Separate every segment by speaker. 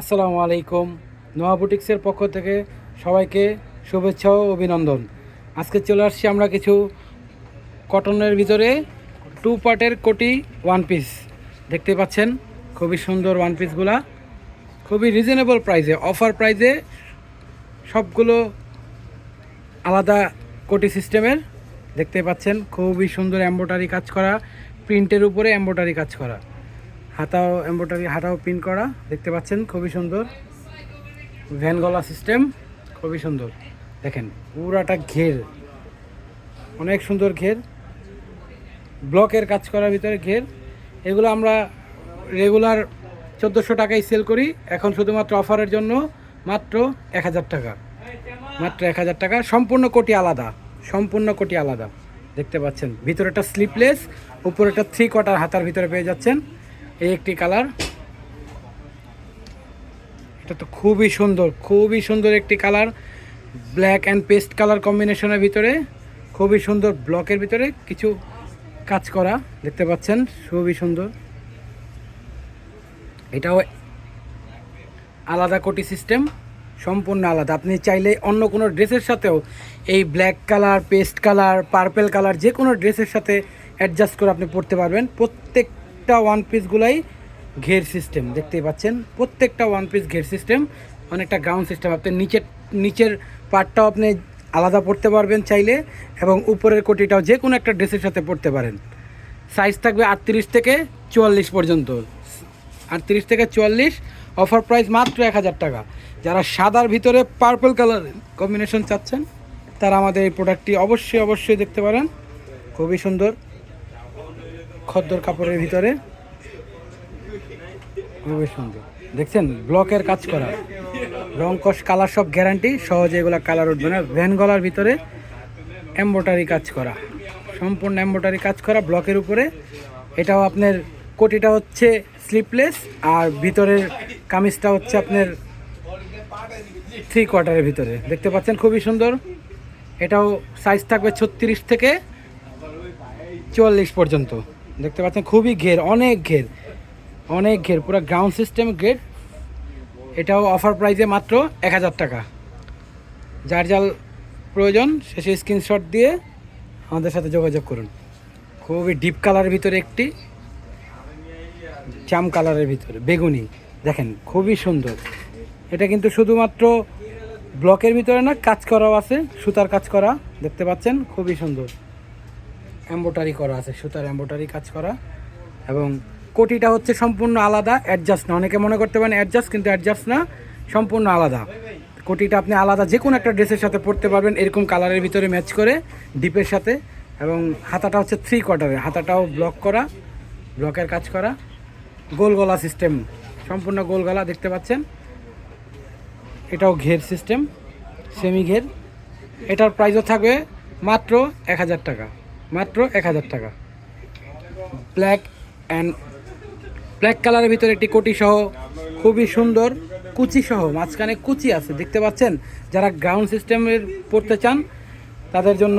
Speaker 1: আসসালামু আলাইকুম। নোয়া বুটিক্সের পক্ষ থেকে সবাইকে শুভেচ্ছা ও অভিনন্দন। আজকে চলে আসছি আমরা কিছু কটনের ভিতরে 2 পার্টের কোটি ওয়ান পিস দেখতে পাচ্ছেন। খুবই সুন্দর ওয়ান পিসগুলা, খুবই রিজনেবল প্রাইসে, অফার প্রাইসে সবগুলো আলাদা কোটি সিস্টেমের দেখতে পাচ্ছেন। খুবই সুন্দর এমব্রয়ডারি কাজ করা, প্রিন্টের উপরে এমব্রয়ডারি কাজ করা, হাতাও এমব্রয়ডারি, হাতাও প্রিন্ট করা দেখতে পাচ্ছেন। খুবই সুন্দর ভ্যান গলা সিস্টেম, খুবই সুন্দর। দেখেন পুরাটা ঘের, অনেক সুন্দর ঘের, ব্লকের কাজ করার ভিতরে ঘের। এগুলো আমরা রেগুলার 1400 টাকায় সেল করি, এখন শুধুমাত্র অফারের জন্য মাত্র 1000 টাকা, মাত্র 1000 টাকা। সম্পূর্ণ কোটি আলাদা, সম্পূর্ণ কোটি আলাদা দেখতে পাচ্ছেন। ভিতরেটা স্লিপলেস, উপরেটা 3/4 হাতার ভিতরে পেয়ে যাচ্ছেন। এই একটি কালার, এটা তো খুবই সুন্দর, খুবই সুন্দর একটি colour, black and paste colour কম্বিনেশনের ভিতরে খুবই সুন্দর, ব্লকের ভিতরে কিছু কাজ করা দেখতে পাচ্ছেন, খুবই সুন্দর। এটাও আলাদা কোটি সিস্টেম, সম্পূর্ণ আলাদা। আপনি চাইলে অন্য কোনো ড্রেসের সাথেও এই black colour, paste colour, purple colour যে কোনো ড্রেসের সাথে অ্যাডজাস্ট করে আপনি পরতে পারবেন। প্রত্যেকটা ওয়ান পিসগুলাই ঘের সিস্টেম দেখতেই পাচ্ছেন, প্রত্যেকটা ওয়ান পিস ঘের সিস্টেম, অনেকটা গ্রাউন্ড সিস্টেম। আপনি নিচের পার্টটাও আপনি আলাদা পরতে পারবেন চাইলে, এবং উপরের কোটিটাও যে কোনো একটা ড্রেসের সাথে পরতে পারেন। সাইজ থাকবে 38 থেকে 44 পর্যন্ত, 38 থেকে 44। অফার প্রাইস মাত্র 1000 টাকা। যারা সাদার ভিতরে পার্পল কালার কম্বিনেশন চাচ্ছেন তারা আমাদের এই প্রোডাক্টটি অবশ্যই অবশ্যই দেখতে পারেন। খুবই সুন্দর খদ্দর কাপড়ের ভিতরে, খুবই সুন্দর দেখছেন, ব্লকের কাজ করা, রং কস কালার সব গ্যারান্টি, সহজে এগুলো কালার উঠবে না। ভ্যান গলার ভিতরে এমব্রয়ডারি কাজ করা, সম্পূর্ণ এমব্রয়ডারি কাজ করা ব্লকের উপরে। এটাও আপনার কোটিটা হচ্ছে স্লিপলেস, আর ভিতরের কামিজটা হচ্ছে আপনার 3/4 ভিতরে দেখতে পাচ্ছেন, খুবই সুন্দর। এটাও সাইজ থাকবে 36 থেকে 44 পর্যন্ত দেখতে পাচ্ছেন। খুবই ঘের, অনেক ঘের, অনেক ঘের, পুরো গ্রাউন্ড সিস্টেম ঘের। এটাও অফার প্রাইসে মাত্র 1000 টাকা। যার যার প্রয়োজন শেষে স্ক্রিনশট দিয়ে আমাদের সাথে যোগাযোগ করুন। খুবই ডিপ কালারের ভিতরে একটি জাম কালারের ভিতরে বেগুনি, দেখেন খুবই সুন্দর। এটা কিন্তু শুধুমাত্র ব্লকের ভিতরে না, কাজ করাও আছে, সুতার কাজ করা দেখতে পাচ্ছেন, খুবই সুন্দর। এমব্রয়ডারি করা আছে, সুতার এমব্রয়ডারি কাজ করা, এবং কোটিটা হচ্ছে সম্পূর্ণ আলাদা, অ্যাডজাস্ট না। অনেকে মনে করতে পারেন অ্যাডজাস্ট, কিন্তু অ্যাডজাস্ট না, সম্পূর্ণ আলাদা। কোটিটা আপনি আলাদা যে কোনো একটা ড্রেসের সাথে পরতে পারবেন, এরকম কালারের ভিতরে ম্যাচ করে ডিপের সাথে। এবং হাতাটা হচ্ছে 3/4, হাতাটাও ব্লক করা, ব্লকের কাজ করা, গোল গলা সিস্টেম, সম্পূর্ণ গোল গলা দেখতে পাচ্ছেন। এটাও ঘের সিস্টেম, সেমি ঘের। এটার প্রাইসও থাকবে মাত্র 1000 টাকা, মাত্র 1000 টাকা। ব্ল্যাক কালারের ভিতরে একটি কোটি সহ, খুবই সুন্দর, কুচি সহ, মাঝখানে কুচি আছে দেখতে পাচ্ছেন। যারা গ্রাউন্ড সিস্টেমের পড়তে চান তাদের জন্য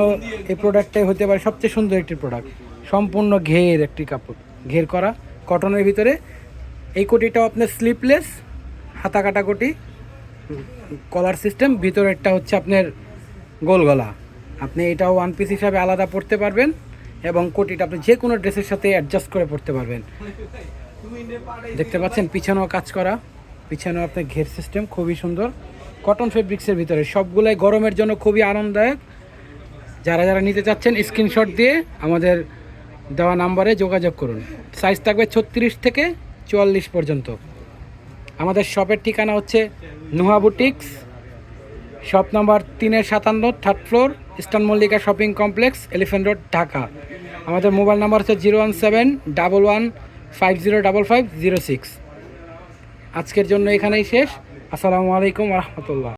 Speaker 1: এই প্রোডাক্টটাই হতে পারে সবচেয়ে সুন্দর একটি প্রোডাক্ট। সম্পূর্ণ ঘের একটি কাপড়, ঘের করা কটনের ভিতরে। এই কোটিটাও আপনার স্লিপলেস, হাতা কাটা কোটি, কলার সিস্টেম, ভিতরেরটা হচ্ছে আপনার গোল গলা। আপনি এটাও ওয়ান পিস হিসাবে আলাদা পরতে পারবেন, এবং কোটিটা আপনি যে কোনো ড্রেসের সাথে অ্যাডজাস্ট করে পরতে পারবেন। দেখতে পাচ্ছেন পিছনেও কাজ করা, পিছনেও আপনার ঘের সিস্টেম, খুবই সুন্দর। কটন ফেব্রিক্সের ভিতরে সবগুলাই গরমের জন্য খুবই আরামদায়ক। যারা যারা নিতে চাচ্ছেন স্ক্রিনশট দিয়ে আমাদের দেওয়া নাম্বারে যোগাযোগ করুন। সাইজ থাকবে 36 থেকে 44 পর্যন্ত। আমাদের শপের ঠিকানা হচ্ছে Nuha boutiques, shop number 357, 3rd floor, eastern Mallika shopping complex, elephant road, Dhaka. আমাদের মোবাইল নাম্বার হচ্ছে 01711505506। আজকের জন্য এখানেই শেষ। আসসালামু আলাইকুম রহমতুল্লাহ।